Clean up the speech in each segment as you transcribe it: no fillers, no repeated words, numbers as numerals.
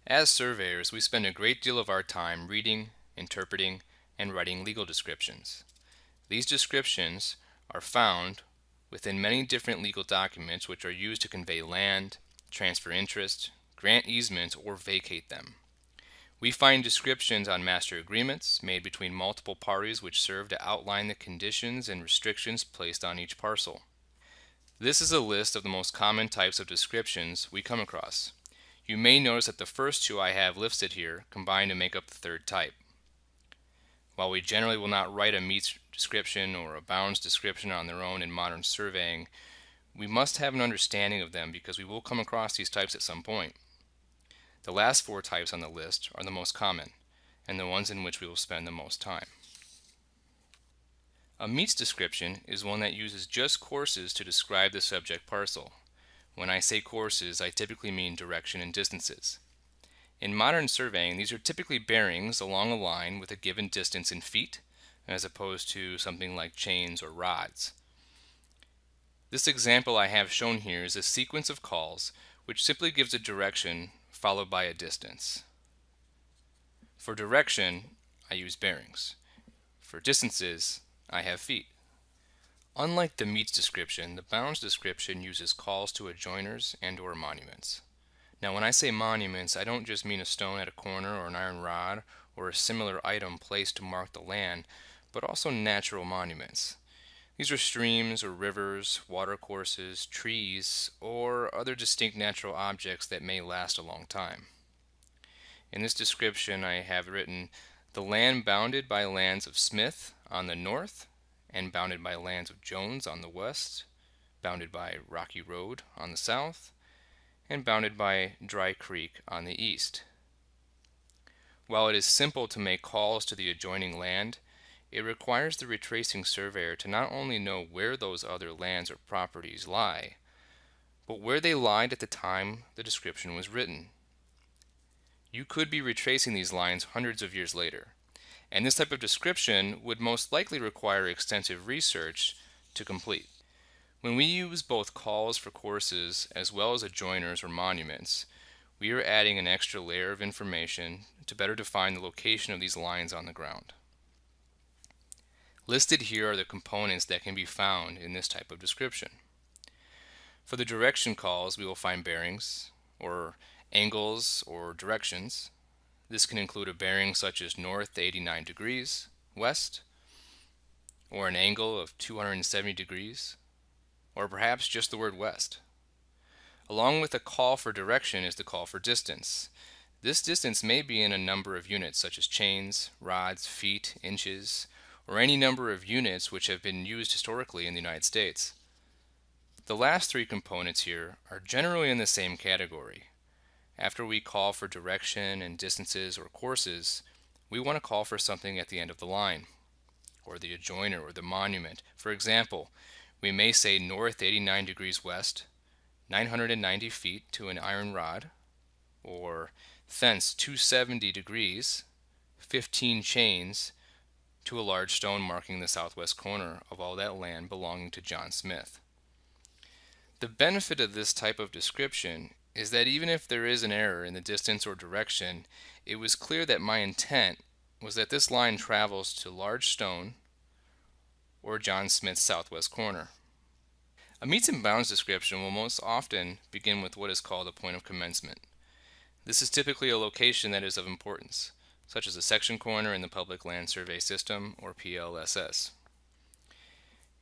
As surveyors, we spend a great deal of our time reading, interpreting, and writing legal descriptions. These descriptions are found within many different legal documents which are used to convey land, transfer interest, grant easements, or vacate them. We find descriptions on master agreements made between multiple parties which serve to outline the conditions and restrictions placed on each parcel. This is a list of the most common types of descriptions we come across. You may notice that the first two I have listed here combine to make up the third type. While we generally will not write a meets description or a bounds description on their own in modern surveying, we must have an understanding of them because we will come across these types at some point. The last four types on the list are the most common, and the ones in which we will spend the most time. A meets description is one that uses just courses to describe the subject parcel. When I say courses, I typically mean direction and distances. In modern surveying, these are typically bearings along a line with a given distance in feet, as opposed to something like chains or rods. This example I have shown here is a sequence of calls which simply gives a direction followed by a distance. For direction, I use bearings. For distances, I have feet. Unlike the meets description, the bounds description uses calls to adjoiners and/or monuments. Now, when I say monuments, I don't just mean a stone at a corner or an iron rod or a similar item placed to mark the land, but also natural monuments. These are streams or rivers, watercourses, trees, or other distinct natural objects that may last a long time. In this description, I have written the land bounded by lands of Smith on the north, and bounded by lands of Jones on the west, bounded by Rocky Road on the south, and bounded by Dry Creek on the east. While it is simple to make calls to the adjoining land, it requires the retracing surveyor to not only know where those other lands or properties lie, but where they lied at the time the description was written. You could be retracing these lines hundreds of years later, and this type of description would most likely require extensive research to complete. When we use both calls for courses as well as adjoiners or monuments, we are adding an extra layer of information to better define the location of these lines on the ground. Listed here are the components that can be found in this type of description. For the direction calls, we will find bearings, or angles or directions. This can include a bearing such as north 89 degrees west, or an angle of 270 degrees, or perhaps just the word west. Along with the call for direction is the call for distance. This distance may be in a number of units such as chains, rods, feet, inches, or any number of units which have been used historically in the United States. The last three components here are generally in the same category. After we call for direction and distances or courses, we want to call for something at the end of the line, or the adjoiner or the monument. For example, we may say north 89 degrees west, 990 feet to an iron rod, or thence 270 degrees, 15 chains to a large stone marking the southwest corner of all that land belonging to John Smith. The benefit of this type of description is that even if there is an error in the distance or direction, it was clear that my intent was that this line travels to large stone or John Smith's southwest corner. A meets and bounds description will most often begin with what is called a point of commencement. This is typically a location that is of importance, such as a section corner in the Public Land Survey System, or PLSS.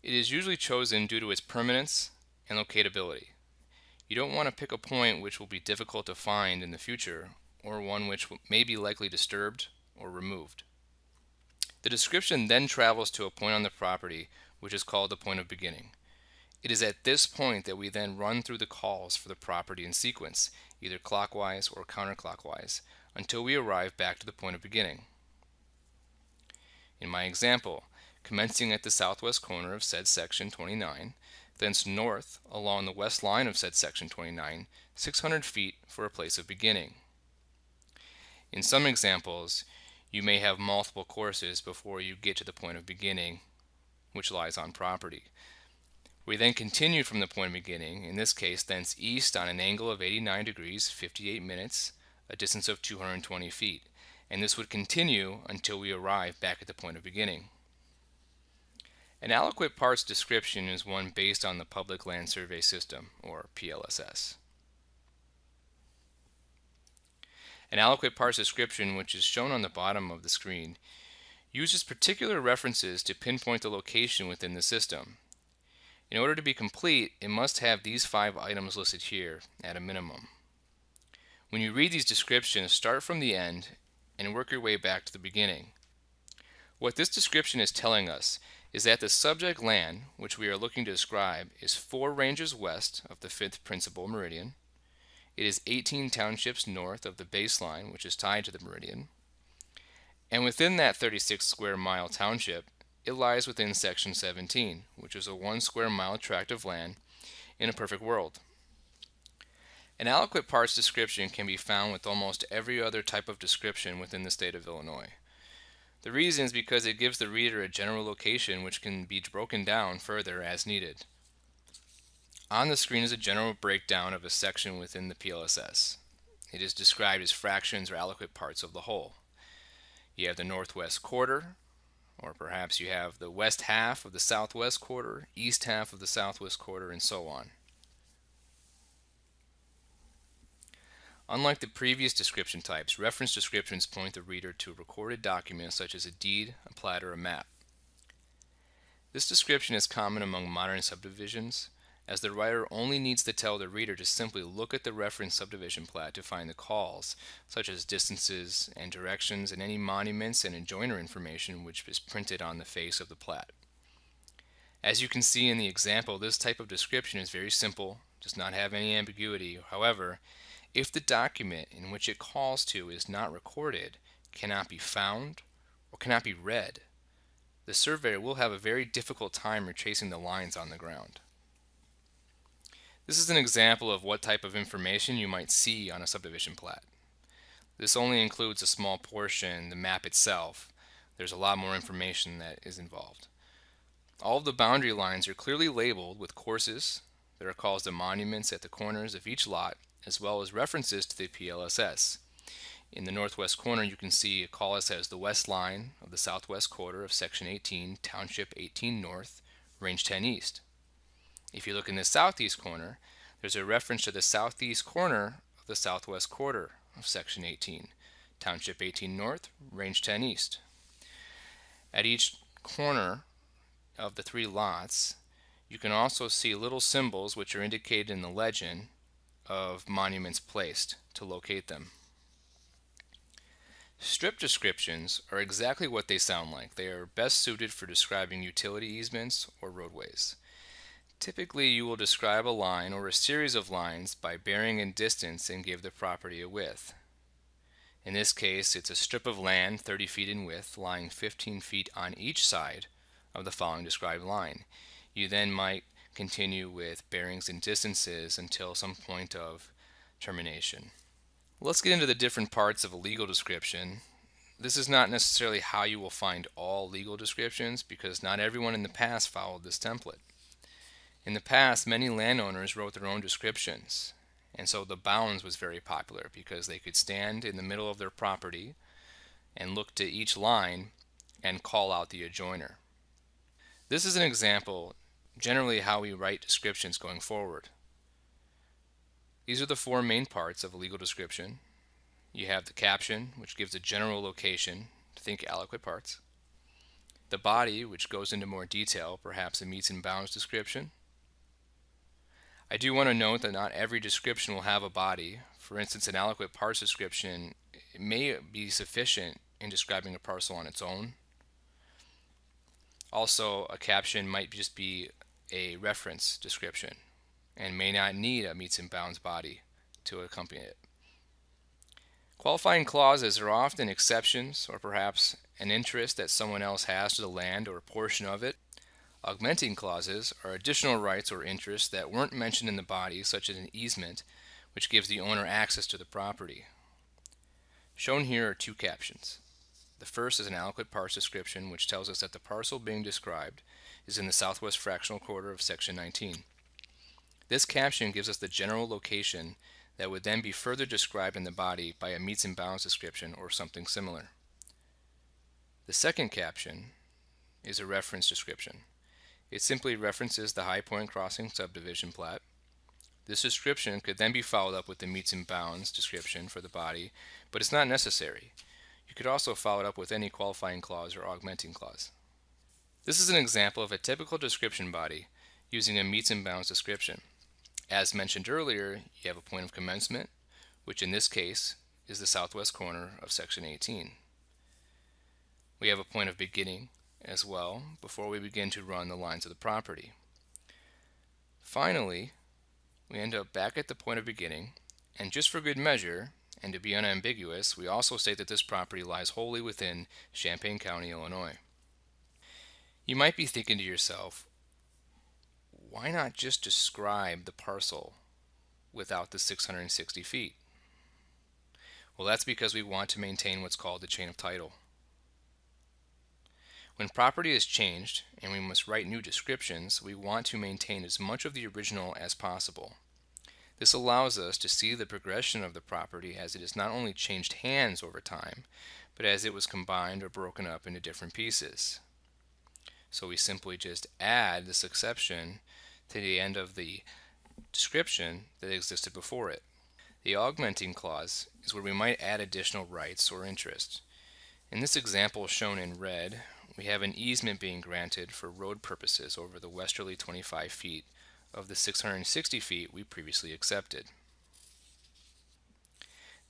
It is usually chosen due to its permanence and locatability. You don't want to pick a point which will be difficult to find in the future, or one which may be likely disturbed or removed. The description then travels to a point on the property which is called the point of beginning. It is at this point that we then run through the calls for the property in sequence, either clockwise or counterclockwise, until we arrive back to the point of beginning. In my example, commencing at the southwest corner of said section 29, thence north along the west line of said section 29, 600 feet for a place of beginning. In some examples, you may have multiple courses before you get to the point of beginning, which lies on property. We then continue from the point of beginning, in this case thence east on an angle of 89 degrees, 58 minutes, a distance of 220 feet, and this would continue until we arrive back at the point of beginning. An Aliquot parts description is one based on the Public Land Survey System, or PLSS. An Aliquot parts description, which is shown on the bottom of the screen, uses particular references to pinpoint the location within the system. In order to be complete, it must have these 5 items listed here at a minimum. When you read these descriptions, start from the end and work your way back to the beginning. What this description is telling us is that the subject land, which we are looking to describe, is 4 ranges west of the 5th principal meridian. It is 18 townships north of the baseline, which is tied to the meridian. And within that 36 square mile township, it lies within Section 17, which is a 1 square mile tract of land in a perfect world. An Aliquot parts description can be found with almost every other type of description within the state of Illinois. The reason is because it gives the reader a general location which can be broken down further as needed. On the screen is a general breakdown of a section within the PLSS. It is described as fractions or Aliquot parts of the whole. You have the northwest quarter, or perhaps you have the west half of the southwest quarter, east half of the southwest quarter, and so on. Unlike the previous description types, reference descriptions point the reader to a recorded document such as a deed, a plat, or a map. This description is common among modern subdivisions, as the writer only needs to tell the reader to simply look at the reference subdivision plat to find the calls, such as distances and directions and any monuments and adjoiner information which is printed on the face of the plat. As you can see in the example, this type of description is very simple, does not have any ambiguity. However, if the document in which it calls to is not recorded, cannot be found, or cannot be read, the surveyor will have a very difficult time retracing the lines on the ground. This is an example of what type of information you might see on a subdivision plat. This only includes a small portion, the map itself. There's a lot more information that is involved. All of the boundary lines are clearly labeled with courses. There are calls to monuments at the corners of each lot, as well as references to the PLSS. In the northwest corner, you can see a call that says the west line of the southwest quarter of Section 18, Township 18 North, Range 10 East. If you look in the southeast corner, there's a reference to the southeast corner of the southwest quarter of Section 18, Township 18 North, Range 10 East. At each corner of the 3 lots, you can also see little symbols which are indicated in the legend of monuments placed to locate them. Strip descriptions are exactly what they sound like. They are best suited for describing utility easements or roadways. Typically, you will describe a line or a series of lines by bearing and distance and give the property a width. In this case, it's a strip of land 30 feet in width, lying 15 feet on each side of the following described line. You then might continue with bearings and distances until some point of termination. Let's get into the different parts of a legal description. This is not necessarily how you will find all legal descriptions because not everyone in the past followed this template. In the past, many landowners wrote their own descriptions, and so the bounds was very popular because they could stand in the middle of their property and look to each line and call out the adjoiner. This is an example generally how we write descriptions going forward. These are the 4 main parts of a legal description. You have the caption, which gives a general location, think Aliquot parts. The body, which goes into more detail, perhaps a meets and bounds description. I do want to note that not every description will have a body. For instance, an Aliquot parts description may be sufficient in describing a parcel on its own. Also, a caption might just be a reference description and may not need a meets and bounds body to accompany it. Qualifying clauses are often exceptions or perhaps an interest that someone else has to the land or a portion of it. Augmenting clauses are additional rights or interests that weren't mentioned in the body, such as an easement, which gives the owner access to the property. Shown here are 2 captions. The first is an Aliquot parts description, which tells us that the parcel being described is in the southwest fractional quarter of Section 19. This caption gives us the general location that would then be further described in the body by a metes and bounds description or something similar. The second caption is a reference description. It simply references the High Point Crossing subdivision plat. This description could then be followed up with the metes and bounds description for the body, but it's not necessary. You could also follow it up with any qualifying clause or augmenting clause. This is an example of a typical description body using a metes and bounds description. As mentioned earlier, you have a point of commencement, which in this case is the southwest corner of section 18. We have a point of beginning as well before we begin to run the lines of the property. Finally, we end up back at the point of beginning, and just for good measure, and to be unambiguous, we also state that this property lies wholly within Champaign County, Illinois. You might be thinking to yourself, why not just describe the parcel without the 660 feet? Well, that's because we want to maintain what's called the chain of title. When property is changed and we must write new descriptions, we want to maintain as much of the original as possible. This allows us to see the progression of the property as it has not only changed hands over time, but as it was combined or broken up into different pieces. So we simply just add this exception to the end of the description that existed before it. The augmenting clause is where we might add additional rights or interests. In this example shown in red, we have an easement being granted for road purposes over the westerly 25 feet of the 660 feet we previously accepted.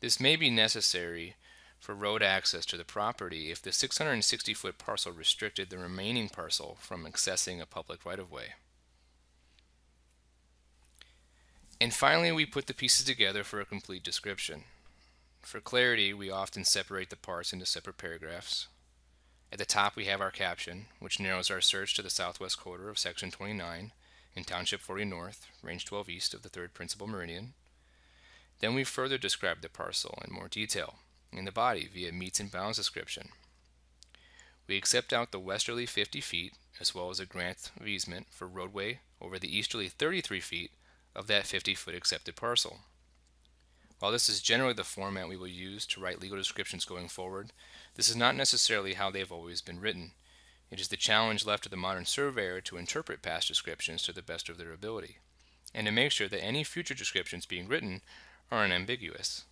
This may be necessary for road access to the property if the 660-foot parcel restricted the remaining parcel from accessing a public right-of-way. And finally, we put the pieces together for a complete description. For clarity, we often separate the parts into separate paragraphs. At the top, we have our caption, which narrows our search to the southwest quarter of Section 29 in Township 40 North, Range 12 East of the 3rd Principal Meridian. Then we further describe the parcel in more detail in the body via metes and bounds description. We accept out the westerly 50 feet as well as a grant of easement for roadway over the easterly 33 feet of that 50-foot accepted parcel. While this is generally the format we will use to write legal descriptions going forward, this is not necessarily how they've always been written. It is the challenge left to the modern surveyor to interpret past descriptions to the best of their ability, and to make sure that any future descriptions being written are unambiguous.